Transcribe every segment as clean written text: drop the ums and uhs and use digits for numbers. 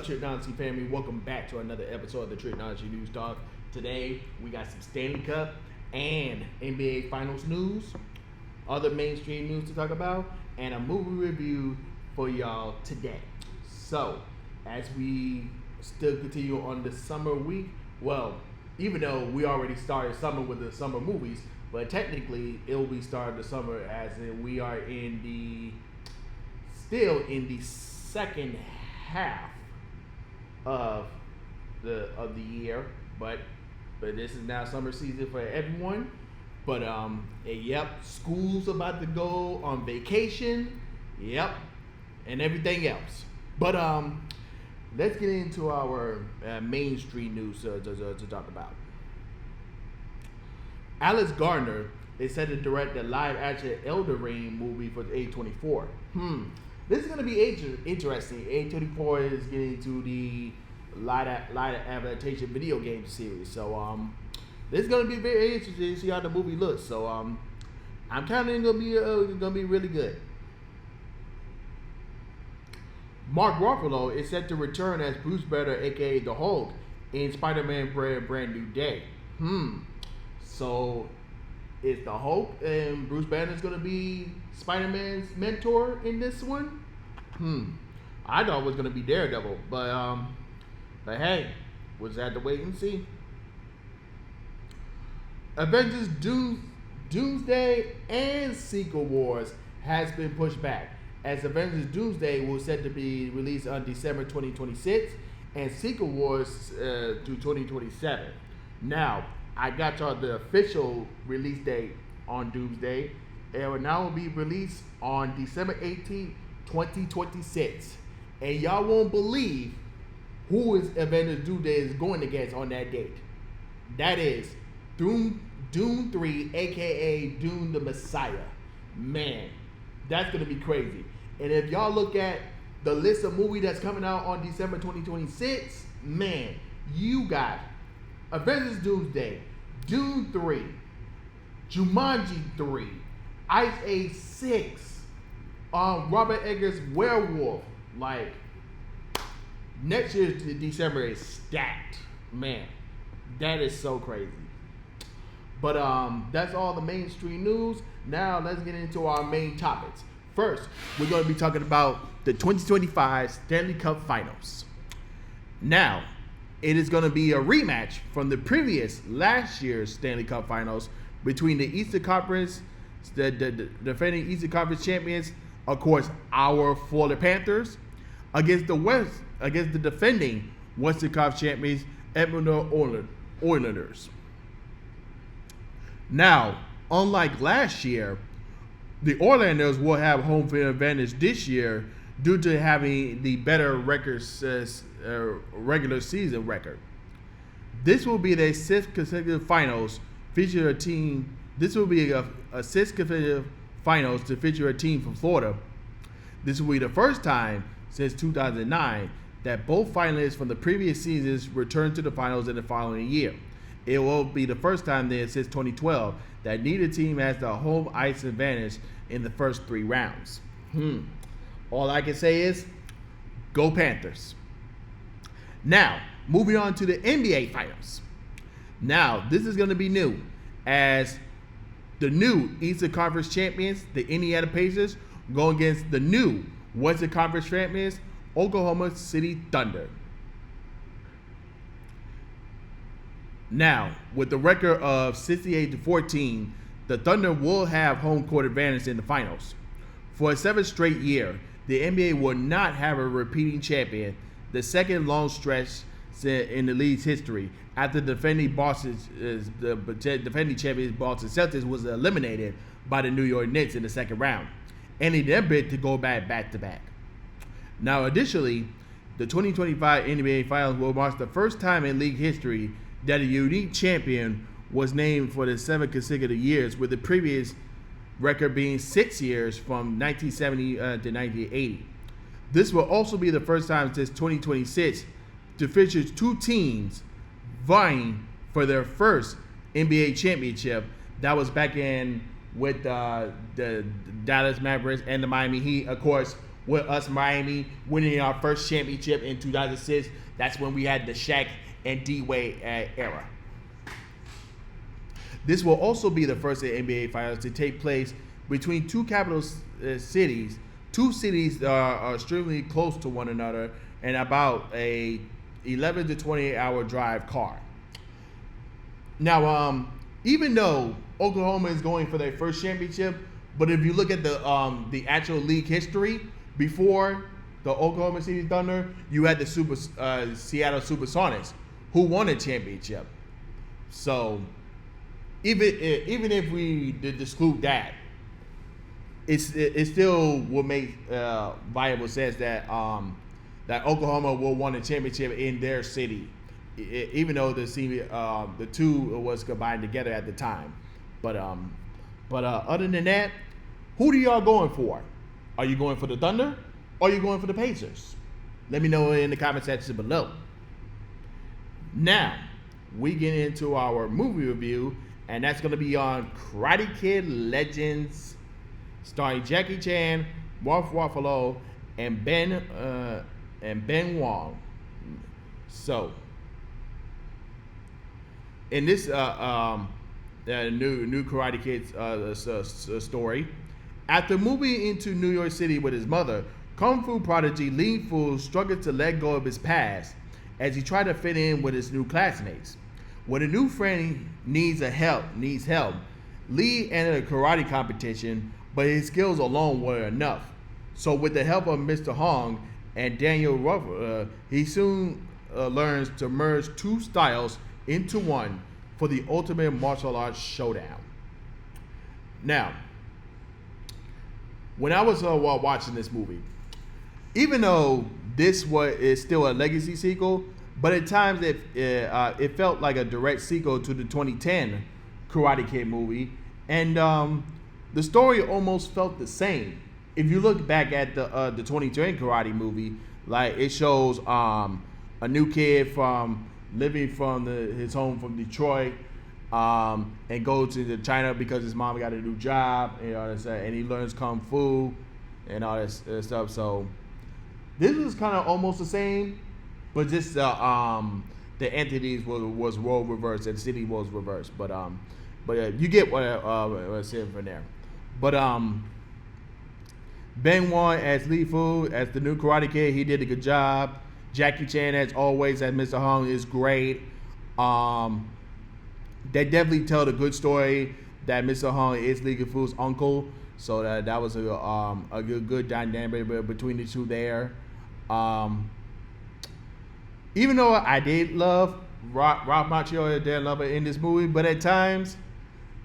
up, Tricology family? Welcome back to another episode of the Tricology News Talk. Today, we got some Stanley Cup and NBA Finals news, other mainstream news to talk about, and a movie review for y'all today. So, as we still continue on the summer week, well, even though we already started summer with the summer movies, but technically, it will be starting the summer as in we are still in the second half of the year, but this is now summer season for everyone. But yep, school's about to go on vacation, yep, and everything else. But let's get into our mainstream news to talk about. Alex Gardner is set to direct the live-action Elden Ring movie for A24. This is going to be interesting. A24 is getting into the live adaptation video game series. So this is going to be very interesting to see how the movie looks. So I'm counting it's going to be really good. Mark Ruffalo is set to return as Bruce Banner, aka the Hulk, in Spider-Man Brand New Day. So is the Hulk and Bruce Banner is going to be Spider-Man's mentor in this one? I thought it was going to be Daredevil, but hey, we'll just have to wait and see. Avengers Doomsday and Secret Wars has been pushed back, as Avengers Doomsday was set to be released on December 2026 and Secret Wars to 2027. Now, I got y'all the official release date on Doomsday. It will now be released on December 18th, 2026. And y'all won't believe who is Avengers Doomsday is going against on that date. That is Doom 3, aka Doom the Messiah. Man, that's going to be crazy. And if y'all look at the list of movies that's coming out on December 2026, man, you got Avengers Doomsday, Doom 3, Jumanji 3, Ice Age 6, Robert Eggers' Werewolf. Like, next year's December is stacked. Man, that is so crazy. But that's all the mainstream news. Now let's get into our main topics. First, we're going to be talking about the 2025 Stanley Cup Finals. Now, it is going to be a rematch from the last year's Stanley Cup Finals between the Eastern Conference, the defending Eastern Conference champions, of course, our Florida Panthers, against the defending Western Conference champions, Edmonton Oilers. Now, unlike last year, the Oilers will have home field advantage this year due to having the better regular season record. This will be their sixth consecutive finals feature a team. This will be a sixth consecutive finals to feature a team from Florida. This will be the first time since 2009 that both finalists from the previous seasons return to the finals in the following year. It will be the first time then since 2012 that neither team has the home ice advantage in the first three rounds. All I can say is, go Panthers. Now, moving on to the NBA Finals. Now, this is going to be new, as the new Eastern Conference champions, the Indiana Pacers, go against the new Western Conference champions, Oklahoma City Thunder. Now, with the record of 68-14, the Thunder will have home court advantage in the finals. For a seventh straight year, the NBA will not have a repeating champion, the second long stretch in the league's history, after the defending champions Boston Celtics was eliminated by the New York Knicks in the second round, ending their bid to go back-to-back. Now, additionally, the 2025 NBA Finals will mark the first time in league history that a unique champion was named for the 7 consecutive years, with the previous record being 6 years from 1970 to 1980. This will also be the first time since 2026 to feature two teams vying for their first NBA championship. That was back in with the Dallas Mavericks and the Miami Heat. Of course, with us Miami winning our first championship in 2006. That's when we had the Shaq and D-Wade era. This will also be the first NBA Finals to take place between two capital cities. Two cities are extremely close to one another and about a 11 to 28 hour drive car. Now, even though Oklahoma is going for their first championship, but if you look at the actual league history before the Oklahoma City Thunder, you had the Seattle Supersonics who won a championship. So even if we did exclude that, it still will make viable sense that that Oklahoma will win a championship in their city, even though the two was combined together at the time. But other than that, who do y'all going for? Are you going for the Thunder or are you going for the Pacers? Let me know in the comment section below. Now, we get into our movie review, and that's going to be on Karate Kid Legends, starring Jackie Chan, Mark Ruffalo, and Ben Wong. So, in this new Karate Kid story, after moving into New York City with his mother, Kung Fu prodigy Lee Fu struggled to let go of his past as he tried to fit in with his new classmates. When a new friend needs help, Lee entered a karate competition, but his skills alone weren't enough. So with the help of Mr. Hong and Daniel Ruff, he soon learns to merge two styles into one for the ultimate martial arts showdown. Now, when I was watching this movie, even though this is still a legacy sequel, but at times it felt like a direct sequel to the 2010 Karate Kid movie, and the story almost felt the same. If you look back at the 2010 Karate movie, like it shows a new kid from living from his home from Detroit, and go to China because his mom got a new job, and he learns Kung Fu and all this stuff. So this was kind of almost the same, but just the entities was role reversed and the city was reversed. But you get what I said from there. But Ben Wong as Lee Fu as the new Karate Kid, he did a good job. Jackie Chan as always as Mr. Hung is great. They definitely tell the good story that Mr. Hung is Lee Fu's uncle, so that was a good dynamic between the two there. Even though I did love Ralph Macchio, did love it in this movie, but at times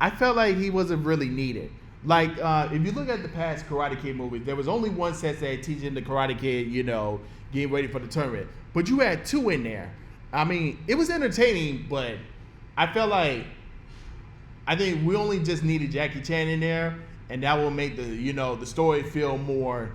I felt like he wasn't really needed. Like if you look at the past Karate Kid movies, there was only one sensei teaching the Karate Kid, getting ready for the tournament, but you had two in there. I mean, it was entertaining, but I felt like I think we only just needed Jackie Chan in there, and that will make the story feel more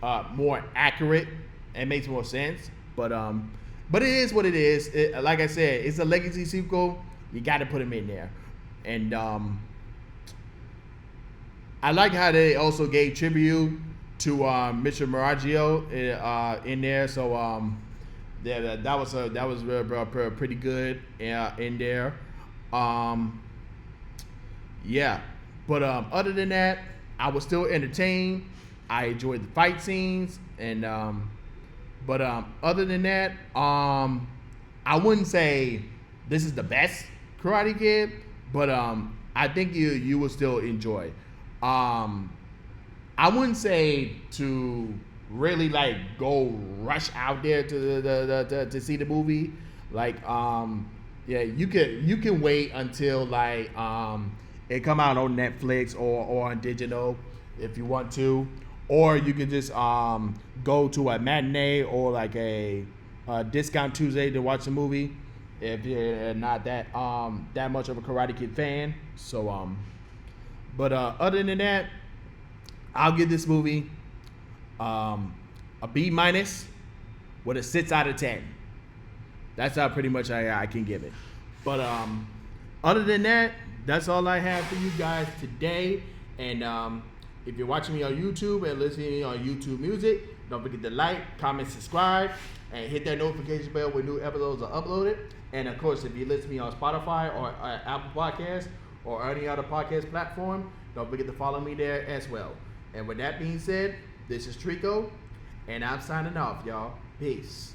accurate and makes more sense. But it is what it is. Like I said, it's a legacy sequel. You got to put him in there, and I like how they also gave tribute to Mr. Miraggio in there. So that was pretty good in there. Yeah, but other than that, I was still entertained. I enjoyed the fight scenes, and but other than that, I wouldn't say this is the best Karate Kid, but I think you will still enjoy. I wouldn't say to really like go rush out there to see the movie. Like yeah, you can wait until like it come out on Netflix or on digital if you want to, or you can just go to a matinee or like a discount Tuesday to watch the movie if you're not that much of a Karate Kid fan. So but other than that, I'll give this movie a B- with a 6 out of 10. That's how pretty much I can give it. But other than that, that's all I have for you guys today. And If you're watching me on YouTube and listening to me on YouTube Music, don't forget to like, comment, subscribe, and hit that notification bell when new episodes are uploaded. And of course, if you listen to me on Spotify or Apple Podcasts or any other podcast platform, don't forget to follow me there as well. And with that being said, this is Trico, and I'm signing off, y'all. Peace.